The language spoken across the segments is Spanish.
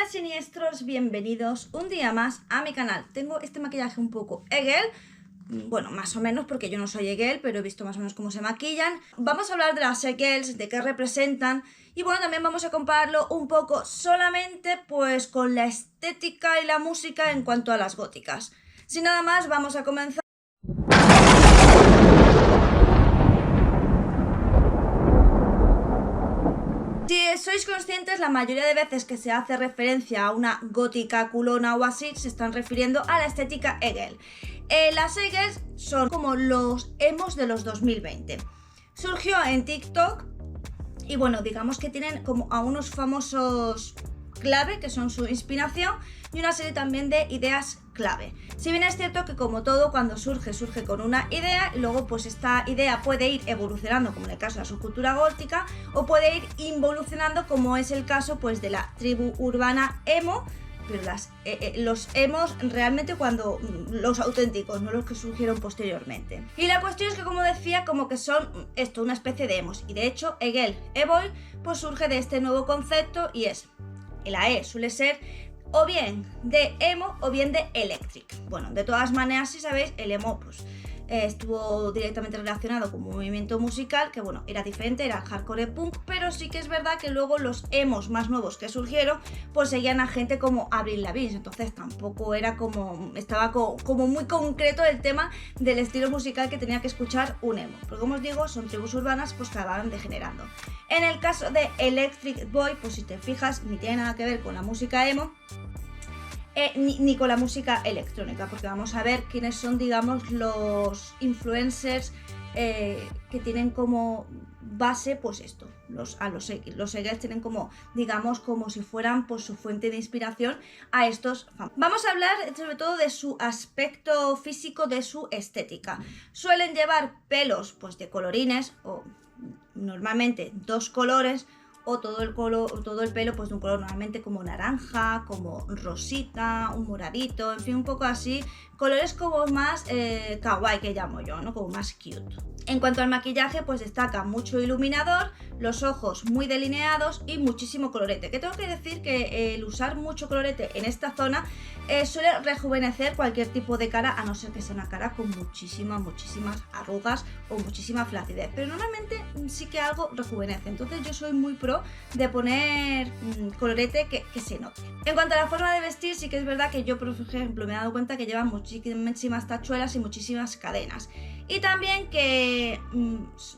siniestros, bienvenidos un día más a mi canal. Tengo este maquillaje un poco Egel, bueno, más o menos porque yo no soy Egel, pero he visto más o menos cómo se maquillan. Vamos a hablar de las Egels, de qué representan y bueno, también vamos a compararlo un poco solamente pues con la estética y la música en cuanto a las góticas. Sin nada más, vamos a comenzar. Si sois conscientes, la mayoría de veces que se hace referencia a una gótica culona o así, se están refiriendo a la estética Egel. Las Egels son como los emos de los 2020. Surgió en TikTok y bueno, digamos que tienen como a unos famosos clave, que son su inspiración, y una serie también de ideas clave. Si bien es cierto que como todo, cuando surge con una idea, y luego pues esta idea puede ir evolucionando, como en el caso de la subcultura gótica, o puede ir involucionando, como es el caso pues de la tribu urbana emo, pero los emos realmente cuando los auténticos, no los que surgieron posteriormente. Y la cuestión es que, como decía, como que son esto, una especie de emos, y de hecho Egel Evoy pues surge de este nuevo concepto, y es la E suele ser o bien de emo o bien de electric. Bueno, de todas maneras, si sabéis, el emo pues estuvo directamente relacionado con un movimiento musical que bueno, era diferente, era hardcore punk, pero sí que es verdad que luego los emos más nuevos que surgieron pues seguían a gente como Avril Lavigne, entonces tampoco era como, estaba como muy concreto el tema del estilo musical que tenía que escuchar un emo, porque como os digo, son tribus urbanas pues que acabaron degenerando. En el caso de Electric Boy, pues si te fijas, ni tiene nada que ver con la música emo, ni con la música electrónica, porque vamos a ver quiénes son, digamos, los influencers que tienen como base, pues esto, los Egels tienen como, digamos, como si fueran pues su fuente de inspiración a estos famosos. Vamos a hablar sobre todo de su aspecto físico, de su estética. Suelen llevar pelos pues de colorines, o normalmente dos colores, o todo el pelo pues de un color normalmente como naranja, como rosita, un moradito, en fin, un poco así, colores como más kawaii, que llamo yo, ¿no? Como más cute. En cuanto al maquillaje, pues destaca mucho iluminador, los ojos muy delineados y muchísimo colorete. Que tengo que decir que el usar mucho colorete en esta zona suele rejuvenecer cualquier tipo de cara, a no ser que sea una cara con muchísimas arrugas o muchísima flacidez. Pero normalmente sí que algo rejuvenece. Entonces yo soy muy pro de poner colorete que se note. En cuanto a la forma de vestir, sí que es verdad que yo, por ejemplo, me he dado cuenta que llevan muchísimas tachuelas y muchísimas cadenas. Y también que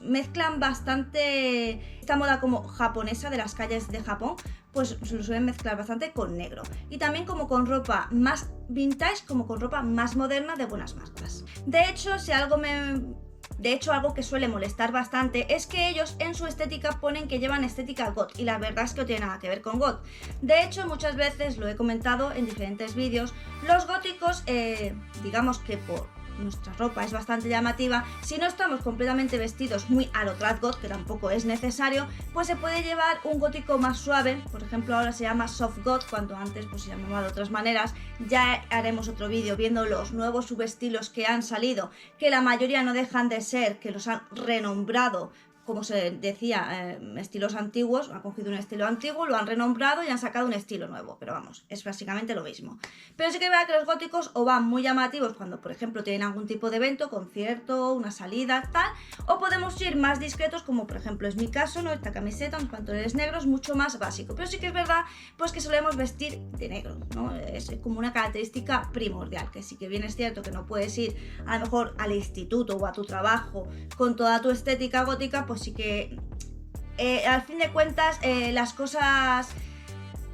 mezclan bastante esta moda como japonesa de las calles de Japón, pues lo suelen mezclar bastante con negro. Y también como con ropa más vintage, como con ropa más moderna de buenas marcas. De hecho, algo que suele molestar bastante es que ellos en su estética ponen que llevan estética goth, y la verdad es que no tiene nada que ver con goth. De hecho, muchas veces lo he comentado en diferentes vídeos, los góticos, digamos que por nuestra ropa es bastante llamativa, si no estamos completamente vestidos muy a lo trad goth, que tampoco es necesario, pues se puede llevar un gótico más suave. Por ejemplo, ahora se llama soft goth, cuando antes pues se llamaba de otras maneras. Ya haremos otro vídeo viendo los nuevos subestilos que han salido, que la mayoría no dejan de ser que los han renombrado, como se decía, estilos antiguos. Han cogido un estilo antiguo, lo han renombrado y han sacado un estilo nuevo, pero vamos, es básicamente lo mismo. Pero sí que es verdad que los góticos o van muy llamativos cuando, por ejemplo, tienen algún tipo de evento, concierto, una salida, tal, o podemos ir más discretos, como por ejemplo es mi caso, ¿no? Esta camiseta, unos pantalones negros, mucho más básico, pero sí que es verdad pues que solemos vestir de negro, ¿no? Es como una característica primordial, que sí que bien es cierto que no puedes ir a lo mejor al instituto o a tu trabajo con toda tu estética gótica, pues sí que al fin de cuentas las cosas,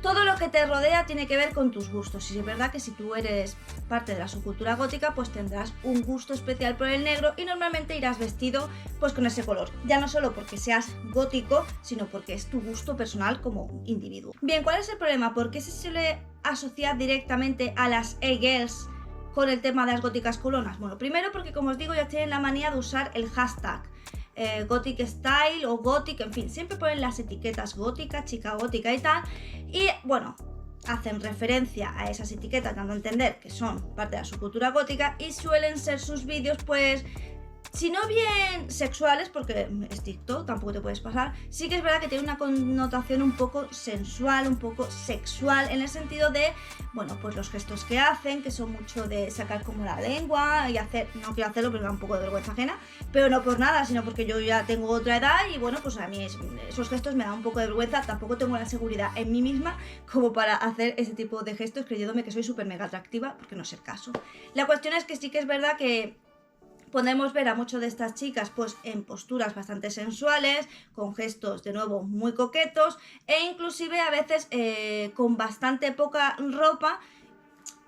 todo lo que te rodea tiene que ver con tus gustos. Y es verdad que si tú eres parte de la subcultura gótica, pues tendrás un gusto especial por el negro y normalmente irás vestido pues con ese color, ya no solo porque seas gótico, sino porque es tu gusto personal como individuo. Bien, ¿cuál es el problema? ¿Por qué se suele asociar directamente a las Egels con el tema de las góticas culonas? Bueno, primero porque, como os digo, ya tienen la manía de usar el hashtag Gothic Style o Gothic, en fin, siempre ponen las etiquetas gótica, chica gótica y tal, y bueno, hacen referencia a esas etiquetas dando a entender que son parte de la subcultura gótica, y suelen ser sus vídeos pues si no bien sexuales, porque es TikTok, tampoco te puedes pasar, sí que es verdad que tiene una connotación un poco sensual, un poco sexual, en el sentido de, bueno, pues los gestos que hacen, que son mucho de sacar como la lengua y hacer, no quiero hacerlo porque me da un poco de vergüenza ajena, pero no por nada, sino porque yo ya tengo otra edad y bueno, pues a mí esos gestos me dan un poco de vergüenza, tampoco tengo la seguridad en mí misma como para hacer ese tipo de gestos creyéndome que soy súper mega atractiva, porque no es el caso. La cuestión es que sí que es verdad que podemos ver a muchas de estas chicas pues en posturas bastante sensuales, con gestos de nuevo muy coquetos e inclusive a veces con bastante poca ropa,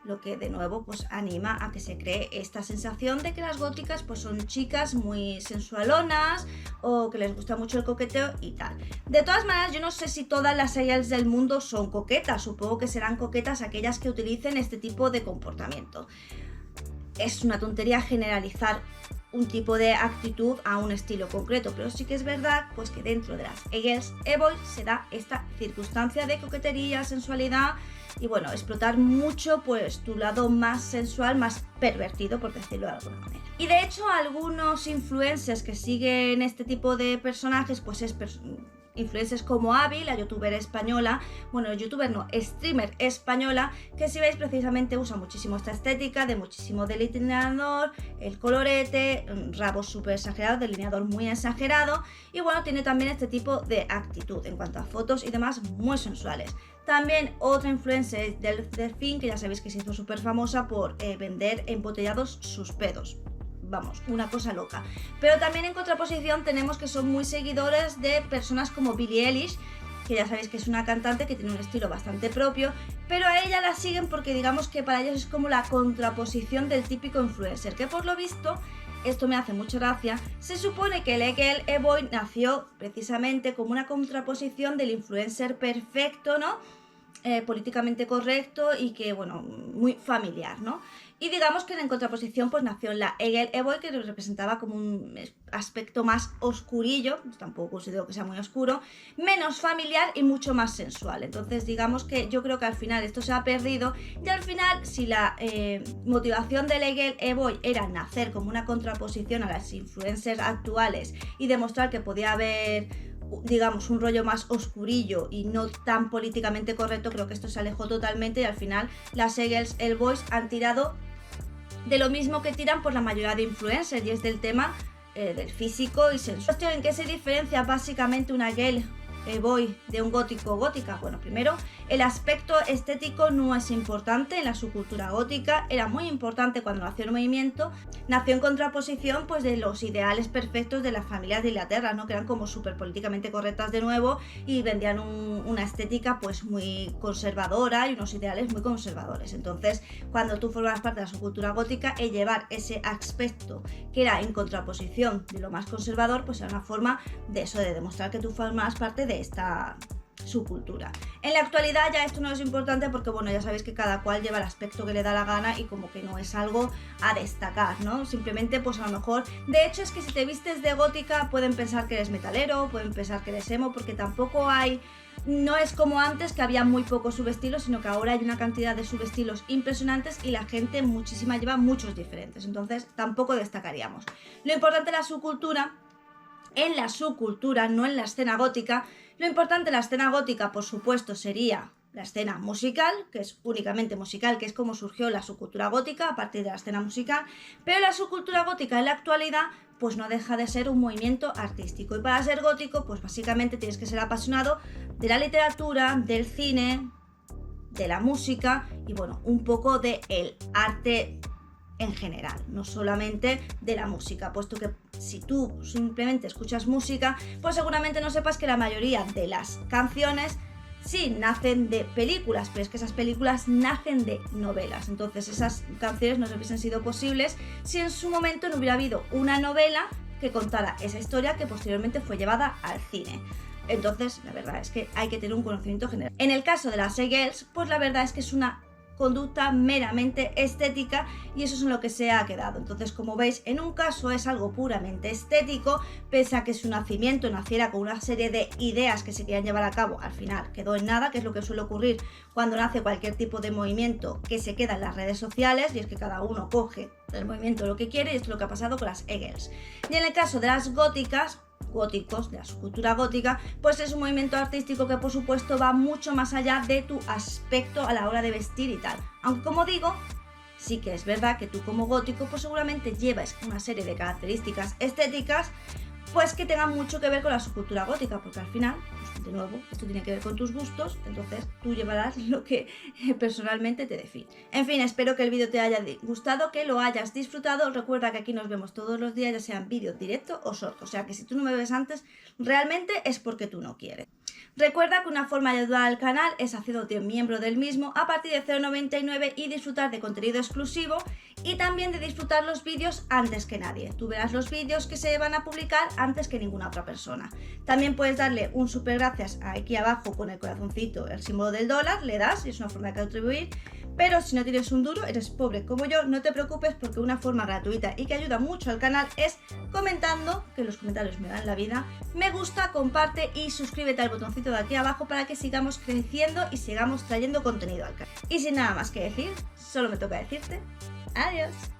lo que de nuevo pues anima a que se cree esta sensación de que las góticas pues son chicas muy sensualonas o que les gusta mucho el coqueteo y tal. De todas maneras, yo no sé si todas las idols del mundo son coquetas, supongo que serán coquetas aquellas que utilicen este tipo de comportamiento. Es una tontería generalizar un tipo de actitud a un estilo concreto, pero sí que es verdad pues que dentro de las e-girls, e-boys se da esta circunstancia de coquetería, sensualidad y bueno, explotar mucho pues tu lado más sensual, más pervertido, por decirlo de alguna manera. Y de hecho algunos influencers que siguen este tipo de personajes pues influencers como Abby, la youtuber española, bueno, youtuber no, streamer española, que si veis precisamente usa muchísimo esta estética de muchísimo delineador, el colorete, rabos súper exagerados, delineador muy exagerado y bueno, tiene también este tipo de actitud en cuanto a fotos y demás muy sensuales. También otra influencer del Delfín, que ya sabéis que se hizo súper famosa por vender embotellados sus pedos. Vamos, una cosa loca. Pero también en contraposición tenemos que son muy seguidores de personas como Billie Eilish, que ya sabéis que es una cantante que tiene un estilo bastante propio, pero a ella la siguen porque digamos que para ellos es como la contraposición del típico influencer, que por lo visto, esto me hace mucha gracia, se supone que el e-girl, e-boy nació precisamente como una contraposición del influencer perfecto, ¿no? Políticamente correcto y que, bueno, muy familiar, ¿no? Y digamos que en contraposición pues nació la e-girl, e-boy, que representaba como un aspecto más oscurillo, tampoco considero que sea muy oscuro, menos familiar y mucho más sensual. Entonces digamos que yo creo que al final esto se ha perdido y al final si la motivación del e-girl, e-boy era nacer como una contraposición a las influencers actuales y demostrar que podía haber, digamos, un rollo más oscurillo y no tan políticamente correcto, creo que esto se alejó totalmente y al final las e-girls, e-boys han tirado de lo mismo que tiran por la mayoría de influencers y es del tema del físico y sensual. ¿En qué se diferencia básicamente una girl, boy de un gótico o gótica? Bueno, primero, el aspecto estético no es importante en la subcultura gótica, era muy importante cuando nació el movimiento, nació en contraposición pues de los ideales perfectos de las familias de Inglaterra, ¿no? Que eran como súper políticamente correctas de nuevo y vendían una estética pues muy conservadora y unos ideales muy conservadores. Entonces, cuando tú formas parte de la subcultura gótica, el llevar ese aspecto que era en contraposición de lo más conservador, pues era una forma de eso, de demostrar que tú formas parte de esta subcultura. En la actualidad ya esto no es importante porque bueno, ya sabéis que cada cual lleva el aspecto que le da la gana y como que no es algo a destacar, ¿no? Simplemente pues a lo mejor, de hecho es que si te vistes de gótica pueden pensar que eres metalero, pueden pensar que eres emo, porque tampoco hay, no es como antes que había muy pocos subestilos, sino que ahora hay una cantidad de subestilos impresionantes y la gente muchísima lleva muchos diferentes, entonces tampoco destacaríamos. Lo importante de la subcultura, en la subcultura, no en la escena gótica, lo importante de la escena gótica, por supuesto, sería la escena musical, que es únicamente musical, que es como surgió la subcultura gótica a partir de la escena musical, pero la subcultura gótica en la actualidad pues no deja de ser un movimiento artístico y para ser gótico pues básicamente tienes que ser apasionado de la literatura, del cine, de la música y bueno, un poco del arte en general, no solamente de la música, puesto que si tú simplemente escuchas música, pues seguramente no sepas que la mayoría de las canciones sí nacen de películas, pero es que esas películas nacen de novelas, entonces esas canciones no se hubiesen sido posibles si en su momento no hubiera habido una novela que contara esa historia que posteriormente fue llevada al cine. Entonces, la verdad es que hay que tener un conocimiento general. En el caso de las e-girls, pues la verdad es que es una conducta meramente estética y eso es en lo que se ha quedado. Entonces, como veis, en un caso es algo puramente estético, pese a que su nacimiento naciera con una serie de ideas que se querían llevar a cabo, al final quedó en nada, que es lo que suele ocurrir cuando nace cualquier tipo de movimiento que se queda en las redes sociales, y es que cada uno coge el movimiento lo que quiere, y esto es lo que ha pasado con las e-girls. Y en el caso de las góticos, de la subcultura gótica, pues es un movimiento artístico que por supuesto va mucho más allá de tu aspecto a la hora de vestir y tal. Aunque como digo, sí que es verdad que tú como gótico pues seguramente llevas una serie de características estéticas pues que tengan mucho que ver con la subcultura gótica, porque al final, pues, de nuevo, esto tiene que ver con tus gustos, entonces tú llevarás lo que personalmente te define. En fin, espero que el vídeo te haya gustado, que lo hayas disfrutado. Recuerda que aquí nos vemos todos los días, ya sean vídeo directo o short, o sea que si tú no me ves antes, realmente es porque tú no quieres. Recuerda que una forma de ayudar al canal es haciéndote miembro del mismo a partir de 0,99 y disfrutar de contenido exclusivo y también de disfrutar los vídeos antes que nadie. Tú verás los vídeos que se van a publicar antes que ninguna otra persona. También puedes darle un super gracias aquí abajo con el corazoncito, el símbolo del dólar, le das y es una forma de contribuir. Pero si no tienes un duro, eres pobre como yo, no te preocupes porque una forma gratuita y que ayuda mucho al canal es comentando, que los comentarios me dan la vida, me gusta, comparte y suscríbete al botoncito de aquí abajo para que sigamos creciendo y sigamos trayendo contenido al canal. Y sin nada más que decir, solo me toca decirte adiós.